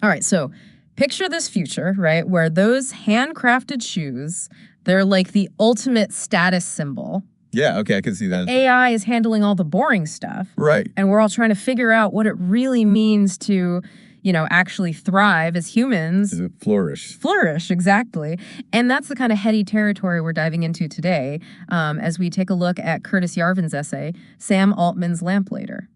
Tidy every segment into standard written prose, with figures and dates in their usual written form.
All right, so picture this future, right, where those handcrafted shoes, they're like the ultimate status symbol. Yeah, okay, I can see that. AI is handling all the boring stuff. Right. And we're all trying to figure out what it really means to, actually thrive as humans. Flourish. Flourish, exactly. And that's the kind of heady territory we're diving into today as we take a look at Curtis Yarvin's essay, Sam Altman's Lamplighter.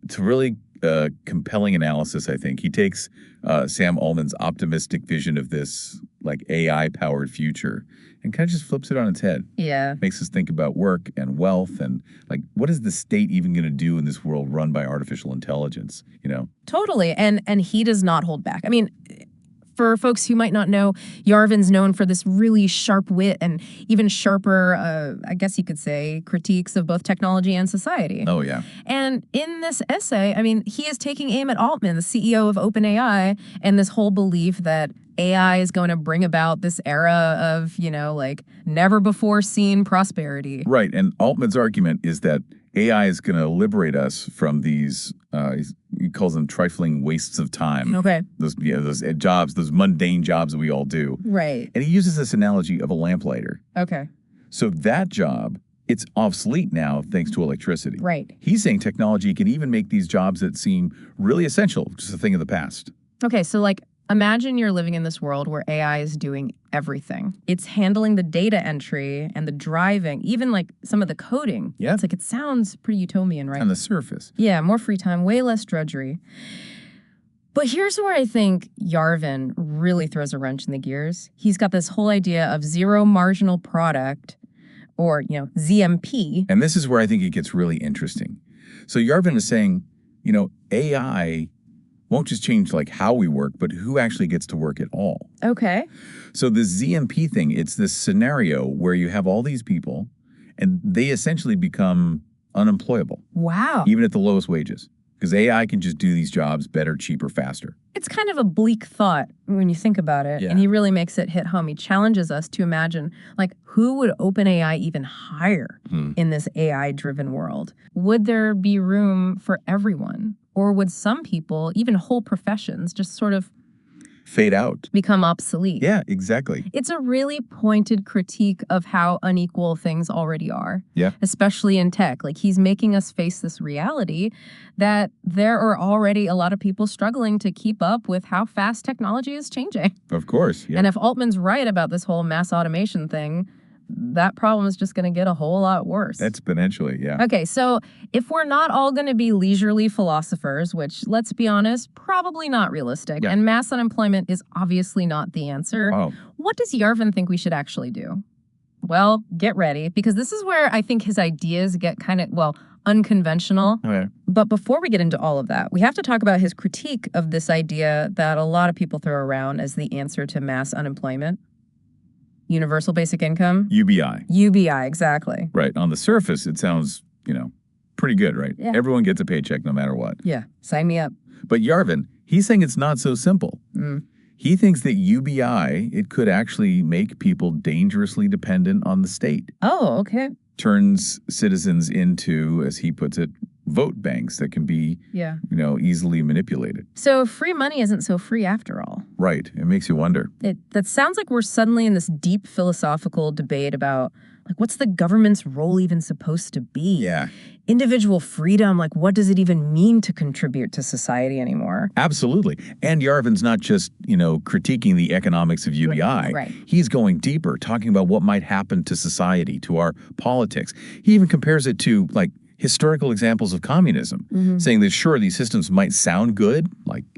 It's a really compelling analysis, I think. He takes Sam Altman's optimistic vision of this like AI-powered future and kind of just flips it on its head. Yeah. Makes us think about work and wealth and like what is the state even going to do in this world run by artificial intelligence, Totally. And he does not hold back. I mean, for folks who might not know, Yarvin's known for this really sharp wit and even sharper, I guess you could say, critiques of both technology and society. Oh, yeah. And in this essay, I mean, he is taking aim at Altman, the CEO of OpenAI, and this whole belief that AI is going to bring about this era of, never before seen prosperity. Right. And Altman's argument is that AI is going to liberate us from these, he calls them trifling wastes of time. Okay. Those jobs, those mundane jobs that we all do. Right. And he uses this analogy of a lamplighter. Okay. So that job, it's obsolete now thanks to electricity. Right. He's saying technology can even make these jobs that seem really essential just a thing of the past. Okay, so imagine you're living in this world where AI is doing everything. It's handling the data entry and the driving, even some of the coding. Yeah. It sounds pretty utopian, right? On the surface. Yeah, more free time, way less drudgery. But here's where I think Yarvin really throws a wrench in the gears. He's got this whole idea of zero marginal product, or, ZMP. And this is where I think it gets really interesting. So Yarvin is saying, AI won't just change how we work, but who actually gets to work at all. Okay. So the ZMP thing, it's this scenario where you have all these people and they essentially become unemployable. Wow. Even at the lowest wages. Because AI can just do these jobs better, cheaper, faster. It's kind of a bleak thought when you think about it. Yeah. And he really makes it hit home. He challenges us to imagine, who would OpenAI even hire in this AI-driven world? Would there be room for everyone? Or would some people, even whole professions, just sort of fade out, become obsolete? Yeah, exactly. It's a really pointed critique of how unequal things already are. Yeah. Especially in tech. He's making us face this reality that there are already a lot of people struggling to keep up with how fast technology is changing. Of course. Yeah. And if Altman's right about this whole mass automation thing, that problem is just going to get a whole lot worse. Exponentially, yeah. Okay, so if we're not all going to be leisurely philosophers, which, let's be honest, probably not realistic, and mass unemployment is obviously not the answer, what does Yarvin think we should actually do? Well, get ready, because this is where I think his ideas get kind of, unconventional. Okay. But before we get into all of that, we have to talk about his critique of this idea that a lot of people throw around as the answer to mass unemployment. Universal basic income? UBI. UBI, exactly. Right. On the surface, it sounds, pretty good, right? Yeah. Everyone gets a paycheck no matter what. Yeah. Sign me up. But Yarvin, he's saying it's not so simple. He thinks that UBI, it could actually make people dangerously dependent on the state. Oh, okay. Turns citizens into, as he puts it, vote banks that can be, easily manipulated. So free money isn't so free after all. Right. It makes you wonder. That sounds like we're suddenly in this deep philosophical debate about, what's the government's role even supposed to be? Yeah. Individual freedom, what does it even mean to contribute to society anymore? Absolutely. And Yarvin's not just, critiquing the economics of UBI. Right. He's going deeper, talking about what might happen to society, to our politics. He even compares it to, historical examples of communism, saying that, sure, these systems might sound good,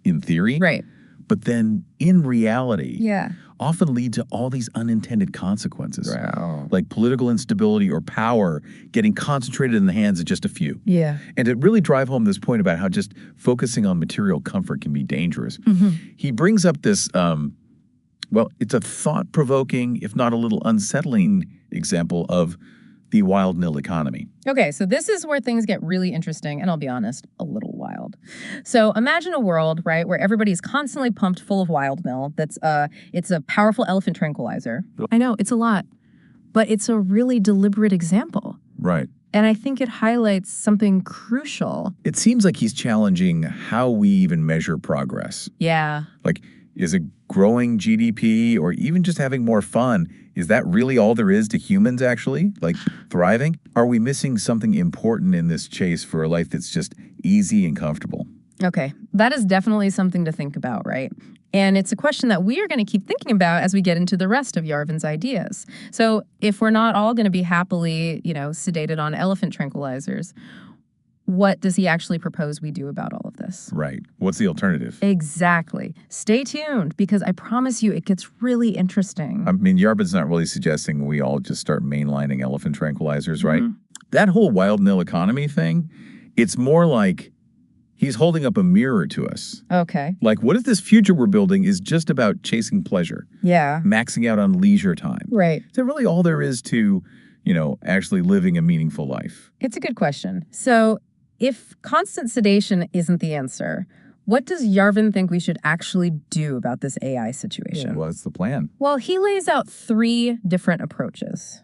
in theory. Right. But then in reality, Yeah. often lead to all these unintended consequences. Wow. Like political instability or power getting concentrated in the hands of just a few. Yeah. And to really drive home this point about how just focusing on material comfort can be dangerous, he brings up this, it's a thought-provoking, if not a little unsettling example of the wild nil economy. Okay, so this is where things get really interesting, and I'll be honest, a little wild. So imagine a world, right, where everybody's constantly pumped full of wild nil. It's a powerful elephant tranquilizer. I know, it's a lot, but it's a really deliberate example. Right. And I think it highlights something crucial. It seems like he's challenging how we even measure progress. Yeah. Like, is it growing GDP or even just having more fun? Is that really all there is to humans, actually? Like, thriving? Are we missing something important in this chase for a life that's just easy and comfortable? Okay, that is definitely something to think about, right? And it's a question that we are going to keep thinking about as we get into the rest of Yarvin's ideas. So if we're not all going to be happily, sedated on elephant tranquilizers, what does he actually propose we do about all of this? Right. What's the alternative? Exactly. Stay tuned, because I promise you it gets really interesting. I mean, Yarvin's not really suggesting we all just start mainlining elephant tranquilizers, right? That whole wild nil economy thing, it's more like he's holding up a mirror to us. Okay. Like, what if this future we're building is just about chasing pleasure? Yeah. Maxing out on leisure time? Right. Is that really all there is to, actually living a meaningful life? It's a good question. So if constant sedation isn't the answer, what does Yarvin think we should actually do about this AI situation? Yeah, what's the plan? Well, he lays out 3 different approaches.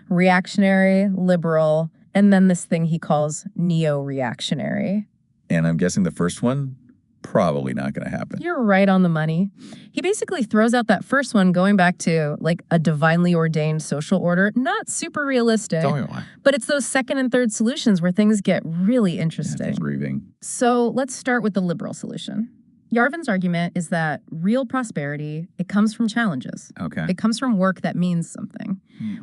Reactionary, liberal, and then this thing he calls neo-reactionary. And I'm guessing the first one, probably not going to happen. You're right on the money. He basically throws out that first one going back to like a divinely ordained social order. Not super realistic. Tell me why. But it's those second and third solutions where things get really interesting. That's grieving. So let's start with the liberal solution. Yarvin's argument is that real prosperity, it comes from challenges. Okay. It comes from work that means something.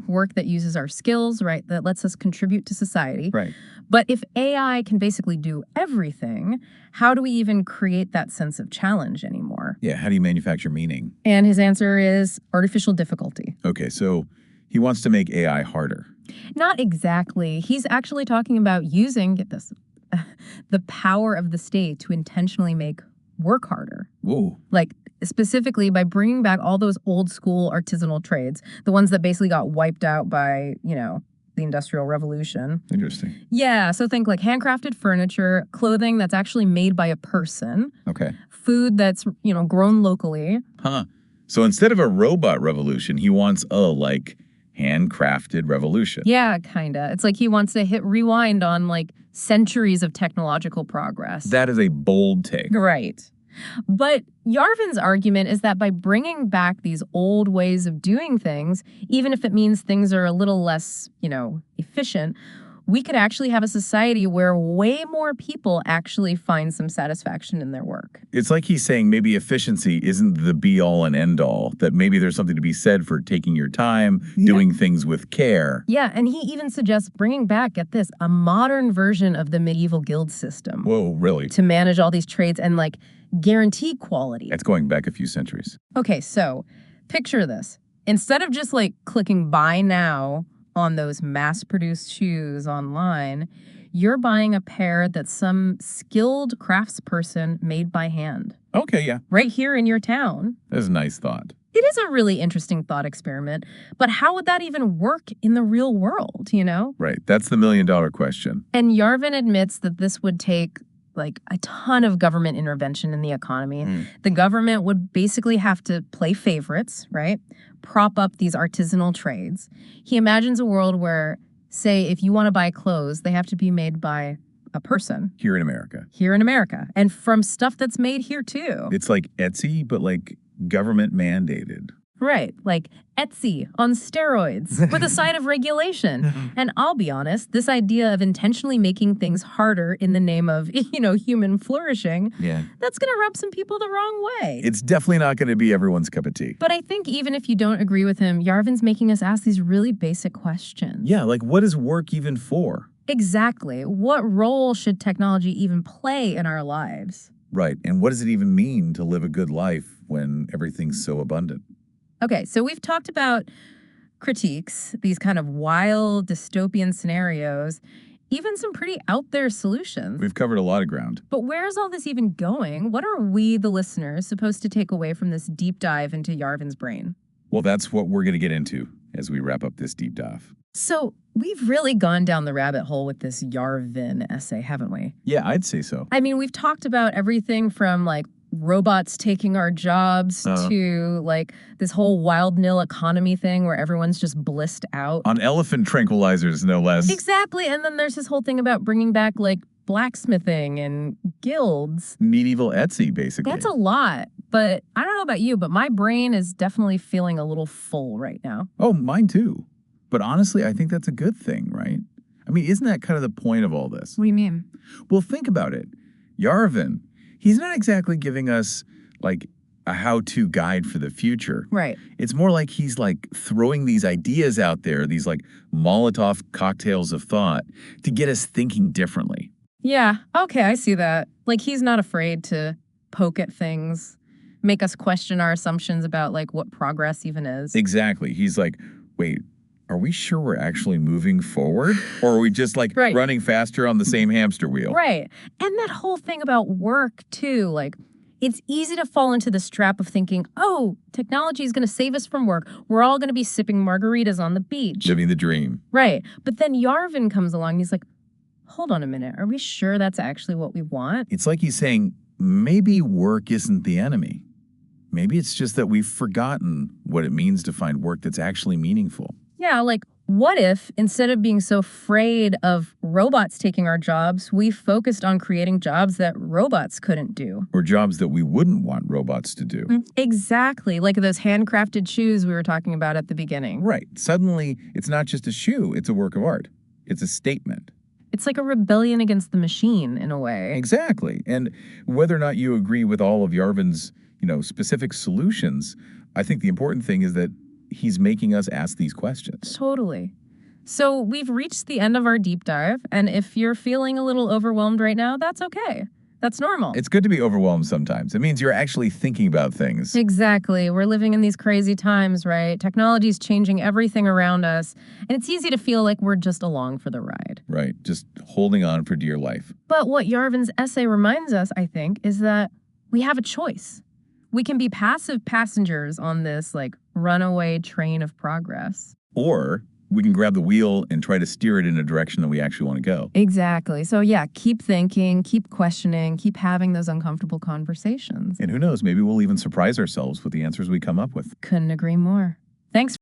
Work that uses our skills, right, that lets us contribute to society. Right. But if AI can basically do everything, how do we even create that sense of challenge anymore? Yeah, how do you manufacture meaning? And his answer is artificial difficulty. Okay, so he wants to make AI harder. Not exactly. He's actually talking about using, get this, the power of the state to intentionally make work harder. Whoa. Like, specifically by bringing back all those old school artisanal trades, the ones that basically got wiped out by, the Industrial Revolution. Interesting. Yeah, so think like handcrafted furniture, clothing that's actually made by a person. Okay. Food that's, grown locally. Huh. So instead of a robot revolution, he wants handcrafted revolution. Yeah, kinda. It's like he wants to hit rewind on centuries of technological progress. That is a bold take. Right. But Yarvin's argument is that by bringing back these old ways of doing things, even if it means things are a little less, efficient, we could actually have a society where way more people actually find some satisfaction in their work. It's like he's saying maybe efficiency isn't the be-all and end-all, that maybe there's something to be said for taking your time, doing things with care. Yeah, and he even suggests bringing back, get this, a modern version of the medieval guild system. Whoa, really? To manage all these trades and guarantee quality. That's going back a few centuries. Okay, so picture this. Instead of just clicking buy now on those mass-produced shoes online, you're buying a pair that some skilled craftsperson made by hand. Okay, yeah. Right here in your town. That's a nice thought. It is a really interesting thought experiment, but how would that even work in the real world, Right, that's the million-dollar question. And Yarvin admits that this would take a ton of government intervention in the economy. The government would basically have to play favorites, right? Prop up these artisanal trades. He imagines a world where, say, if you want to buy clothes, they have to be made by a person. Here in America. Here in America. And from stuff that's made here, too. It's like Etsy, but government mandated. Right, like Etsy on steroids with a side of regulation. And I'll be honest, this idea of intentionally making things harder in the name of, human flourishing, that's going to rub some people the wrong way. It's definitely not going to be everyone's cup of tea. But I think even if you don't agree with him, Yarvin's making us ask these really basic questions. Yeah, what is work even for? Exactly. What role should technology even play in our lives? Right, and what does it even mean to live a good life when everything's so abundant? Okay, so we've talked about critiques, these kind of wild dystopian scenarios, even some pretty out there solutions. We've covered a lot of ground. But where's all this even going? What are we, the listeners, supposed to take away from this deep dive into Yarvin's brain? Well, that's what we're going to get into as we wrap up this deep dive. So we've really gone down the rabbit hole with this Yarvin essay, haven't we? Yeah, I'd say so. I mean, we've talked about everything from robots taking our jobs to like this whole wild nil economy thing where everyone's just blissed out. On elephant tranquilizers, no less. Exactly. And then there's this whole thing about bringing back like blacksmithing and guilds. Medieval Etsy, basically. That's a lot. But I don't know about you, but my brain is definitely feeling a little full right now. Oh, mine too. But honestly, I think that's a good thing, right? I mean, isn't that kind of the point of all this? What do you mean? Well, think about it. Yarvin, he's not exactly giving us like a how-to guide for the future. Right. It's more like he's like throwing these ideas out there, these like Molotov cocktails of thought to get us thinking differently. Yeah, okay, I see that. Like he's not afraid to poke at things, make us question our assumptions about like what progress even is. Exactly. He's like, wait, are we sure we're actually moving forward? Or are we just like running faster on the same hamster wheel? Right. And that whole thing about work too, like it's easy to fall into this trap of thinking, oh, technology is going to save us from work. We're all going to be sipping margaritas on the beach. Living the dream. Right. But then Yarvin comes along and he's like, hold on a minute. Are we sure that's actually what we want? It's like he's saying, maybe work isn't the enemy. Maybe it's just that we've forgotten what it means to find work that's actually meaningful. Yeah, like what if instead of being so afraid of robots taking our jobs, we focused on creating jobs that robots couldn't do? Or jobs that we wouldn't want robots to do. Exactly, like those handcrafted shoes we were talking about at the beginning. Right. Suddenly, it's not just a shoe, it's a work of art. It's a statement. It's like a rebellion against the machine in a way. Exactly. And whether or not you agree with all of Yarvin's, specific solutions, I think the important thing is that he's making us ask these questions. Totally. So we've reached the end of our deep dive, and if you're feeling a little overwhelmed right now, that's okay. That's normal. It's good to be overwhelmed sometimes. It means you're actually thinking about things. Exactly. We're living in these crazy times, right? Technology's changing everything around us, and it's easy to feel like we're just along for the ride. Right. Just holding on for dear life. But what Yarvin's essay reminds us, I think, is that we have a choice. We can be passive passengers on this, like, runaway train of progress. Or we can grab the wheel and try to steer it in a direction that we actually want to go. Exactly. So yeah, keep thinking, keep questioning, keep having those uncomfortable conversations. And who knows, maybe we'll even surprise ourselves with the answers we come up with. Couldn't agree more. Thanks.